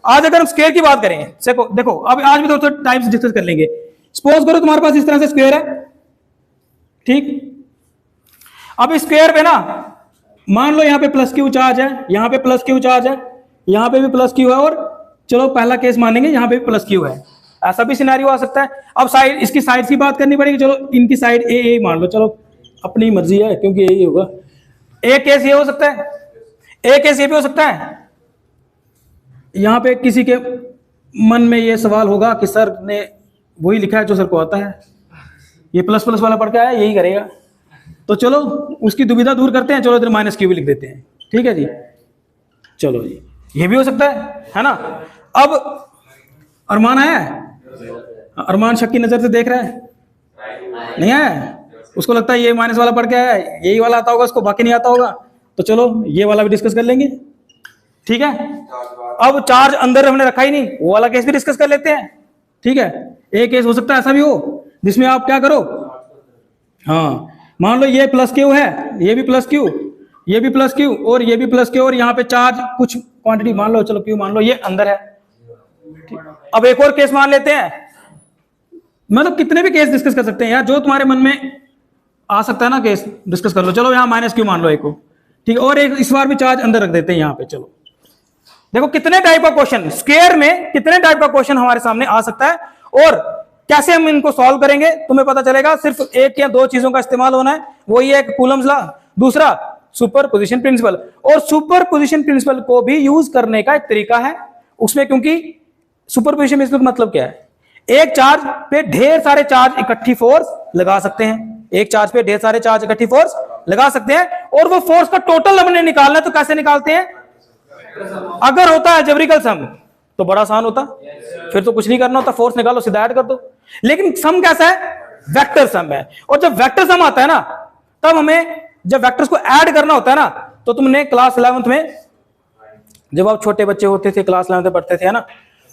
आज अगर हम स्क्वायर की बात करें, देखो अब आज भी थोड़ा टाइप्स डिस्कस कर लेंगे। सपोज करो तुम्हारे पास इस तरह से स्क्वायर है, ठीक। अब स्क्वायर पे ना मान लो यहाँ पे प्लस क्यू चार्ज है, यहाँ पे प्लस क्यू चार्ज है, यहाँ पे भी प्लस क्यू है, और चलो पहला केस मानेंगे यहाँ पे भी प्लस क्यू है। ऐसा भी सिनेरियो आ सकता है। अब साइड, इसकी साइड की बात करनी पड़ेगी। चलो इनकी साइड ए मान लो, चलो अपनी मर्जी है क्योंकि यही होगा। एक केस ये हो सकता है, एक केस ये भी हो सकता है। यहां पे किसी के मन में ये सवाल होगा कि सर ने वही लिखा है जो सर को आता है, ये प्लस प्लस वाला पढ़ के आया यही करेगा, तो चलो उसकी दुविधा दूर करते हैं, चलो इधर माइनस क्यू भी लिख देते हैं, ठीक है जी। चलो जी, ये भी हो सकता है ना। अब अरमान आया है, अरमान शक की नजर से देख रहा है, नहीं आया, उसको लगता है ये माइनस वाला पढ़ के आया है, यही वाला आता होगा उसको, बाकी नहीं आता होगा। तो चलो ये वाला भी डिस्कस कर लेंगे, ठीक है। अब चार्ज अंदर हमने रखा ही नहीं, वो वाला केस भी डिस्कस कर लेते हैं, ठीक है। एक केस हो सकता है ऐसा भी हो जिसमें आप क्या करो, हाँ मान लो ये प्लस क्यू है, ये भी प्लस क्यू, ये भी प्लस क्यू, और ये भी प्लस क्यू, और यहाँ पे चार्ज कुछ क्वांटिटी मान लो, चलो क्यू मान लो, ये अंदर है। अब एक और केस मान लेते हैं, मतलब कितने भी केस डिस्कस कर सकते हैं यार, जो तुम्हारे मन में आ सकता है ना केस डिस्कस कर लो। चलो यहाँ माइनस क्यू मान लो एक को, ठीक है, और एक इस बार भी चार्ज अंदर रख देते हैं यहाँ पे। चलो देखो कितने टाइप का क्वेश्चन, स्क्वायर में कितने टाइप का क्वेश्चन हमारे सामने आ सकता है, और कैसे हम इनको सॉल्व करेंगे तुम्हें पता चलेगा। सिर्फ एक या दो चीजों का इस्तेमाल होना है, वो ये एक कूलम्स लॉ, दूसरा सुपरपोजिशन प्रिंसिपल। और सुपरपोजिशन प्रिंसिपल को भी यूज करने का एक तरीका है उसमें, क्योंकि सुपरपोजिशन प्रिंसिपल का मतलब क्या है, एक चार्ज पे ढेर सारे चार्ज इकट्ठी फोर्स लगा सकते हैं, एक चार्ज पे ढेर सारे चार्ज इकट्ठी फोर्स लगा सकते हैं, और वो फोर्स का टोटल हमने निकालना है, तो कैसे निकालते हैं। अगर होता है अलजेब्रिकल सम तो बड़ा आसान होता, फिर तो कुछ नहीं करना होता, फोर्स निकालो सीधा ऐड कर दो। लेकिन सम कैसा है, वेक्टर सम है, और जब वेक्टर सम आता है ना, तब हमें जब वेक्टर्स को ऐड करना होता है ना, तो तुमने क्लास 11th में जब आप छोटे बच्चे होते थे, क्लास 11th में पढ़ते थे, है ना,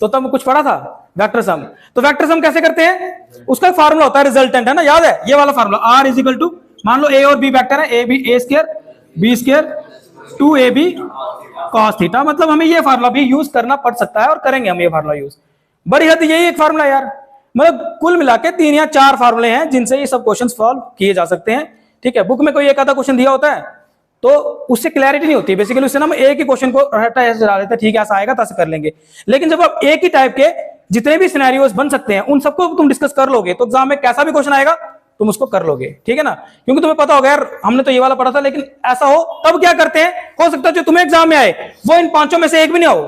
तो तब कुछ पढ़ा था वेक्टर सम। तो वेक्टर सम कैसे करते हैं, उसका फार्मूला होता है रिजल्टेंट, है ना, याद है ये वाला formula, R is equal to, मान लो ए और बी वेक्टर है, A B A square B square 2ab cos थीटा। मतलब हमें ये फार्मूला भी यूज करना पड़ सकता है, और करेंगे हम ये फार्मूला यूज। बड़ी हद यही एक फार्मूला यार, मतलब कुल मिला के 3 या 4 फार्मूले हैं जिनसे ये सब क्वेश्चन सॉल्व किए जा सकते हैं, ठीक है। बुक में कोई एक आधा क्वेश्चन दिया होता है तो उससे क्लैरिटी नहीं होती, बेसिकली उससे ना हम एक ही क्वेश्चन को ऐसे चला देते हैं, ठीक है ऐसा आएगा तो ऐसे कर लेंगे। लेकिन जब आप एक ही टाइप के जितने भी सिनेरियोस बन सकते हैं उन सबको तुम डिस्कस कर लोगे, तो एग्जाम में कैसा भी क्वेश्चन आएगा तुम उसको कर लोगे, ठीक है ना। क्योंकि तुम्हें पता होगा यार हमने तो ये वाला पढ़ा था, लेकिन ऐसा हो तब क्या करते हैं, हो सकता है जो तुम्हें एग्जाम में आए वो इन 5 में से एक भी नहीं हो,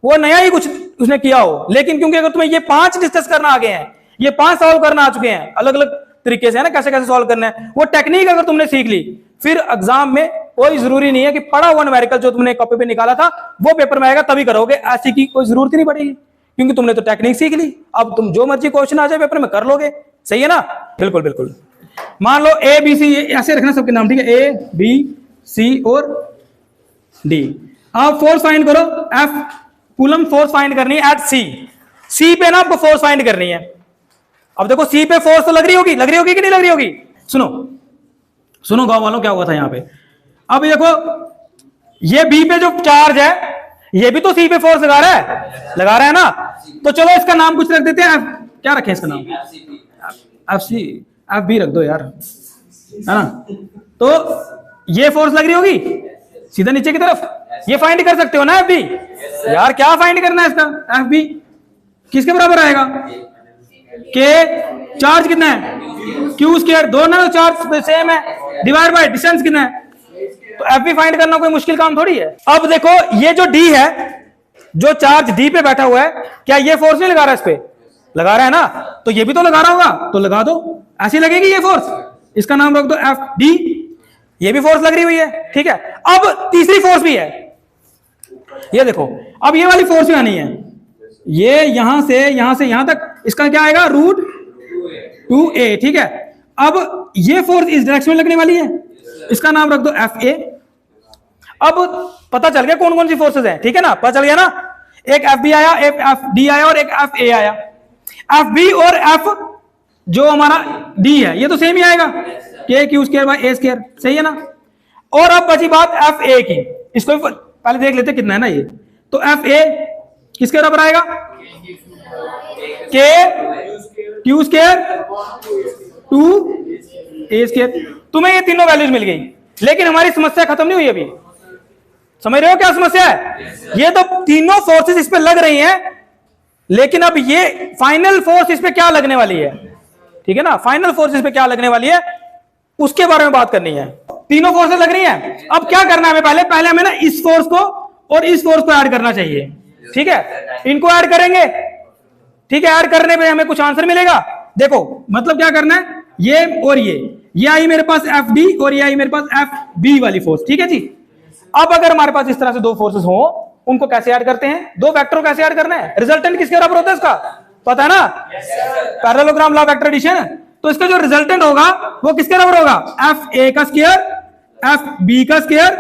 वो नया ही कुछ उसने किया हो। लेकिन क्योंकि अगर तुम्हें ये 5 डिस्कस करना आ गए हैं, ये 5 सॉल्व करना आ चुके हैं अलग अलग तरीके से, है ना, कैसे कैसे सॉल्व करना है, वो टेक्निक अगर तुमने सीख ली, फिर एग्जाम में कोई जरूरी नहीं है कि पढ़ा हुआ न्यूमेरिकल जो तुमने कॉपी पे निकाला था वो पेपर में आएगा तभी करोगे, ऐसी की कोई जरूरत ही नहीं पड़ेगी, क्योंकि तुमने तो टेक्निक सीख ली। अब तुम जो मर्जी क्वेश्चन आ जाए पेपर में कर लोगे, सही है ना। बिल्कुल बिल्कुल। मान लो ए बी सी, ऐसे रखना सबके नाम, ठीक है, ए बी सी और डी। आप फोर्स फाइंड करो, एफ कूलम फोर्स फाइंड करनी है एट सी, सी पे ना आपको फोर्स फाइंड करनी है। अब देखो सी पे फोर्स तो लग रही होगी कि नहीं लग रही होगी। सुनो सुनो गांव वालों क्या हुआ था यहाँ पे। अब देखो ये बी पे जो चार्ज है ये भी तो सी पे फोर्स लगा रहा है ना, तो चलो इसका नाम कुछ रख देते हैं, क्या रखें इसका नाम, एफ सी, एफ बी रख दो यार, है ना। तो ये फोर्स लग रही होगी सीधा नीचे की तरफ, ये फाइंड कर सकते हो ना एफ बी। यार क्या फाइंड करना है इसका, एफ बी किसके बराबर आएगा, के चार्ज कितना है क्यू स्क्वायर, दोनों चार्ज सेम है, डिवाइड बाय डिस्टेंस कितना है, तो एफ बी फाइंड करना कोई मुश्किल काम थोड़ी है। अब देखो ये जो डी है, जो चार्ज डी पे बैठा हुआ है, क्या ये फोर्स नहीं लगा रहा है, इस पे लगा रहा है ना, तो ये भी तो लगा रहा होगा, तो लगा दो, ऐसी लगेगी ये फोर्स, इसका नाम रख दो एफ डी, ये भी फोर्स लग रही हुई है, ठीक है। अब तीसरी फोर्स भी है, ये देखो, अब ये वाली फोर्स भी आनी है, ये यहां से यहां तक, इसका क्या आएगा रूट 2a, ठीक है। अब ये फोर्स इस डायरेक्शन में लगने वाली है, इसका नाम रख दो एफ ए। अब पता चल गया कौन कौन सी फोर्सेस हैं, ठीक है ना, पता चल गया ना, एक एफ बी आया, एक एफ डी आया और एक एफ ए आया। एफ बी और एफ जो हमारा डी है ये तो सेम ही आएगा, K Q square by A square, सही है ना। और अब बची बात एफ ए की, इसको पहले देख लेते कितना है ना ये, तो एफ ए किसके बराबर आएगा? K Q square two A square. तुम्हें ये तीनों वैल्यूज मिल गई, लेकिन हमारी समस्या खत्म नहीं हुई अभी। समझ रहे हो क्या समस्या है? ये तो तीनों फोर्सेस इस पे लग रही हैं, लेकिन अब ये फाइनल फोर्स इस पे क्या लगने वाली है, ठीक है ना? फाइनल फोर्स इस पे क्या लगने वाली है उसके बारे में बात करनी है। तीनों फोर्सेस लग रही हैं, अब क्या करना है हमें? पहले हमें ना इस फोर्स को और इस फोर्स को ऐड करना चाहिए, ठीक है? इनको ऐड करेंगे, ठीक है? ऐड करने पे हमें कुछ आंसर मिलेगा। देखो मतलब क्या करना है, ये और ये आई मेरे पास एफ डी और ये आई मेरे पास एफ बी वाली फोर्स, ठीक है जी। अब अगर हमारे पास इस तरह से दो फोर्सेस हो, उनको कैसे ऐड करते हैं? दो वेक्टर को कैसे ऐड करना है? रिजल्टेंट किसके बराबर होता है इसका पता है ना? Parallelogram law vector addition. तो इसका जो रिजल्टेंट होगा वो किसके बराबर होगा? एफ ए का स्क्वायर एफ बी का square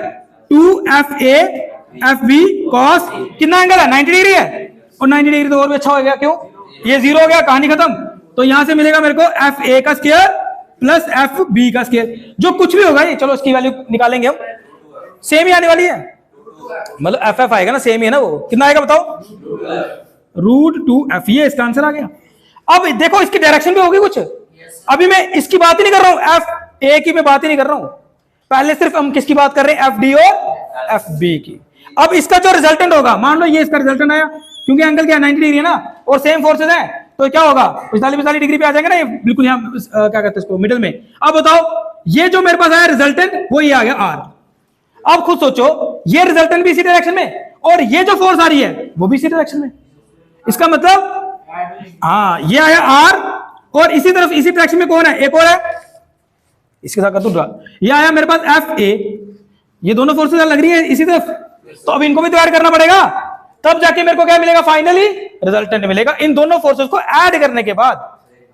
two F A F B cos कितना एंगल है? 90 डिग्री है, और 90 डिग्री तो और भी अच्छा हो गया। क्यों? ये 0 हो गया, कहानी खत्म। तो यहां से मिलेगा मेरे को एफ ए का स्क्वायर प्लस एफ बी का स्क्वायर, जो कुछ भी होगा ये, चलो इसकी वैल्यू निकालेंगे हम, सेम ही आने वाली है। मतलब एफ एफ आएगा ना, सेम ही है ना। वो कितना आएगा बताओ? √2f। ये इसका आंसर आ गया। अब देखो इसकी डायरेक्शन भी होगी कुछ। अभी मैं इसकी बात ही नहीं कर रहा हूं, एफ ए की मैं बात ही नहीं कर रहा हूं, पहले सिर्फ हम किसकी बात कर रहे हैं? एफ डी और एफ बी की। अब इसका जो रिजल्टेंट होगा, मान लो ये इसका रिजल्टेंट आया, क्योंकि एंगल क्या है? 90 डिग्री है ना, और सेम फोर्सेज है, तो क्या होगा? 45 डिग्री पे आ जाएगा ना ये, बिल्कुल यहाँ क्या कहते हैं इसको, मिडिल में। अब बताओ ये जो मेरे पास आया रिजल्टेंट, वो ये आ गया आर। अब खुद सोचो, ये रिजल्टेंट भी इसी डायरेक्शन में, और ये जो फोर्स आ रही है वो भी इसी डायरेक्शन में। इसका मतलब हाँ, ये आया आर, और इसी तरफ इसी डायरेक्शन में कौन है? एक और है, इसके साथ कर दूं ड्रा। ये आया मेरे पास एफ ए, ये दोनों फोर्सेस लग रही है इसी तरफ, तो अब इनको भी तो ऐड करना पड़ेगा, तब जाके मेरे को क्या मिलेगा? फाइनली रिजल्टेंट मिलेगा इन दोनों फोर्सेस को ऐड करने के बाद।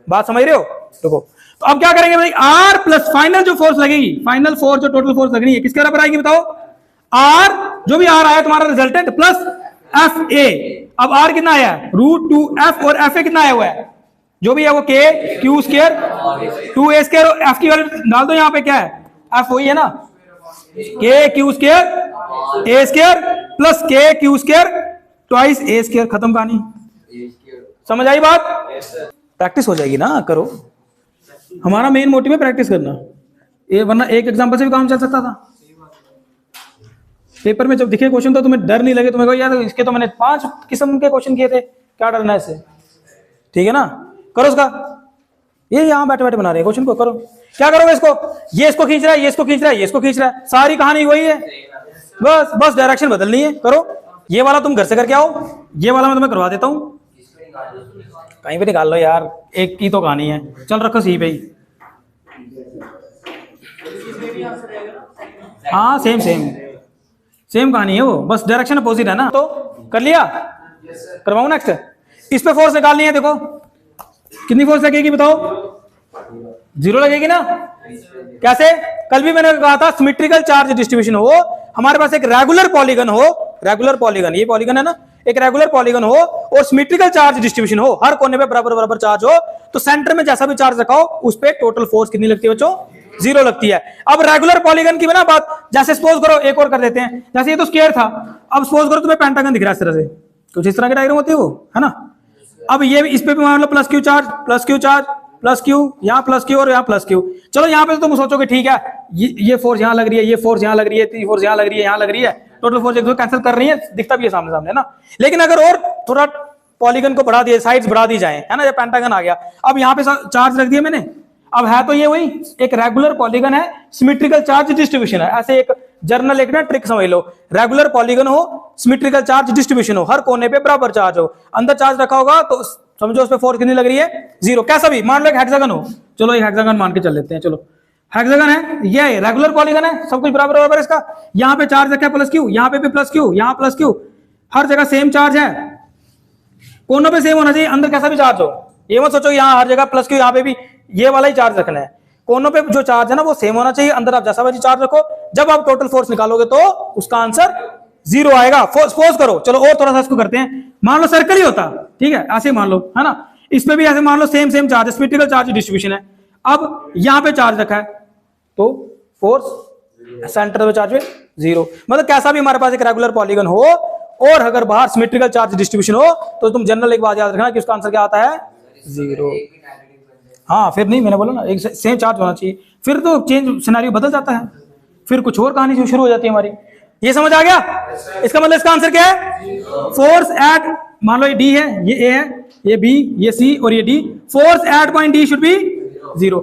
बात समझ रहे हो? देखो तो अब क्या करेंगे भाई? आर प्लस फाइनल जो फोर्स लगेगी, फाइनल फोर्स जो टोटल फोर्स लगनी है, किसके बराबर आएगी बताओ? आर, जो भी आर आया तुम्हारा रिजल्टेंट, प्लस एफ ए। अब आर कितना आया? √2f, और एफ ए कितना आया हुआ है? जो भी है वो के क्यू स्क्वायर 2a स्क्वायर, और एफ की वैल्यू डाल दो यहाँ पे, क्या है? एफ वही है ना, के क्यू स्क्वायर ए स्क्वायर प्लस के क्यू स्क्वायर ट्वाइस ए स्क्वायर। खत्म कहानी। समझ आई बात? प्रैक्टिस हो जाएगी ना, करो। हमारा मेन मोटिव है प्रैक्टिस करना, ये वरना एक एग्जांपल से भी काम चल सकता था। पेपर में जब दिखे क्वेश्चन तो तुम्हें डर नहीं लगे, तुम्हें कहो यार इसके तो मैंने 5 किस्म के क्वेश्चन किए थे, क्या डरना है इससे? ठीक है ना, करो उसका। ये यहाँ बैठे बैठे बना रहे हैं क्वेश्चन को, करो। क्या करोगे इसको? ये इसको खींच रहा है, ये इसको खींच रहा है, ये इसको खींच रहा है, सारी कहानी वही है, बस बस डायरेक्शन बदलनी है। करो। ये वाला तुम घर से करके आओ, ये वाला मैं तुम्हें करवा देता हूँ, कहीं पे निकाल लो यार, एक की तो कहानी है। चल रखो सी पे ही। हाँ सेम सेम सेम कहानी है वो, बस डायरेक्शन अपोजिट है ना। तो कर लिया, करवाऊं नेक्स्ट। इस पे फोर्स निकालनी है। देखो कितनी फोर्स लगेगी बताओ? 0 लगेगी ना। कैसे? कल भी मैंने कहा था सिमेट्रिकल चार्ज डिस्ट्रीब्यूशन हो, हमारे पास एक रेगुलर पॉलीगन हो, रेगुलर पॉलीगन, ये पॉलीगन है ना, एक रेगुलर पॉलीगन हो और सिमेट्रिकल चार्ज डिस्ट्रीब्यूशन हो, हर कोने पे बराबर बराबर चार्ज हो, तो सेंटर में जैसा भी चार्ज रखा हो उस पे टोटल फोर्स कितनी लगती है बच्चों? 0 लगती है। अब रेगुलर पॉलीगन की ना बात, जैसे सपोज करो, एक और कर देते हैं, जैसे ये तो स्क्वायर था, अब सपोज करो तुम्हें पेंटागन दिख रहा है इस तरह से, कुछ इस तरह की डायग्राम होती है वो, है ना। अब ये इस पे भी मान लो plus Q charge, plus Q charge, plus Q, यहाँ प्लस क्यू और यहाँ प्लस क्यू। चलो यहाँ पे तो तुम सोचोगे ठीक है, ये फोर्स यहाँ लग रही है, ये फोर्स यहाँ लग रही है, ये फोर्स यहाँ लग रही है, यहाँ लग रही है, टोटल फोर्स एक दूसरे कैंसिल कर रही है, दिखता भी है सामने सामने, है ना। लेकिन अगर और थोड़ा पॉलीगन को बढ़ा दिए, साइड्स बढ़ा दी जाए, है ना, ये पेंटागन आ गया, अब यहाँ पे चार्ज रख दिया मैंने, अब है तो ये वही एक रेगुलर पॉलीगन है, सिमेट्रिकल चार्ज डिस्ट्रीब्यूशन है। ऐसे एक जर्नल एक ना ट्रिक समझ लो, रेगुलर पॉलीगन हो, सिमेट्रिकल चार्ज डिस्ट्रीब्यूशन हो, हर कोने पे बराबर चार्ज हो, अंदर चार्ज रखा होगा तो समझो उस पे फोर्स कितनी लग रही है? 0। कैसा भी मान लो एक हेक्सागन हो, चलो एक हेक्सागन मान के चल लेते हैं, चलो हेक्सागन है, ये रेगुलर पॉलीगन है, सब कुछ बराबर बराबर इसका, यहाँ पे चार्ज रखा है प्लस क्यू, यहाँ पे भी प्लस क्यू, यहाँ प्लस क्यू, हर जगह सेम चार्ज है, कोनों पे सेम होना चाहिए, अंदर कैसा भी चार्ज हो। ये मत सोचो यहाँ हर जगह प्लस क्यू, यहाँ पे भी ये वाला ही चार्ज रखना है, कोनों पे जो चार्ज है ना वो सेम होना चाहिए, अंदर आप जैसा भी चार्ज रखो, जब आप टोटल फोर्स निकालोगे तो उसका आंसर 0 आएगा। सपोज करो, चलो और थोड़ा सा इसको करते हैं, मान लो सर्कल ही होता, ठीक है, ऐसे मान लो, है ना, इसमें भी ऐसे मान लो same same charge, symmetrical charge distribution है। अब यहाँ पे चार्ज रखा है तो फोर्स सेंटर पे चार्ज पे 0, मतलब कैसा भी हमारे पास एक रेगुलर पॉलीगन हो और अगर बाहर सिमेट्रिकल चार्ज डिस्ट्रीब्यूशन हो तो तुम जनरल एक बात याद रखना कि उसका आंसर क्या आता है, 0। हाँ फिर नहीं, मैंने बोला ना एक सेम चार्ज होना चाहिए, फिर तो चेंज सिनेरियो बदल जाता है, फिर कुछ और कहानी शुरू हो जाती है हमारी। ये समझ आ गया? इसका मतलब इसका आंसर क्या है, फोर्स एट, मान लो ये डी है, ये ए है, ये बी, ये सी और ये D, force at point D should be 0।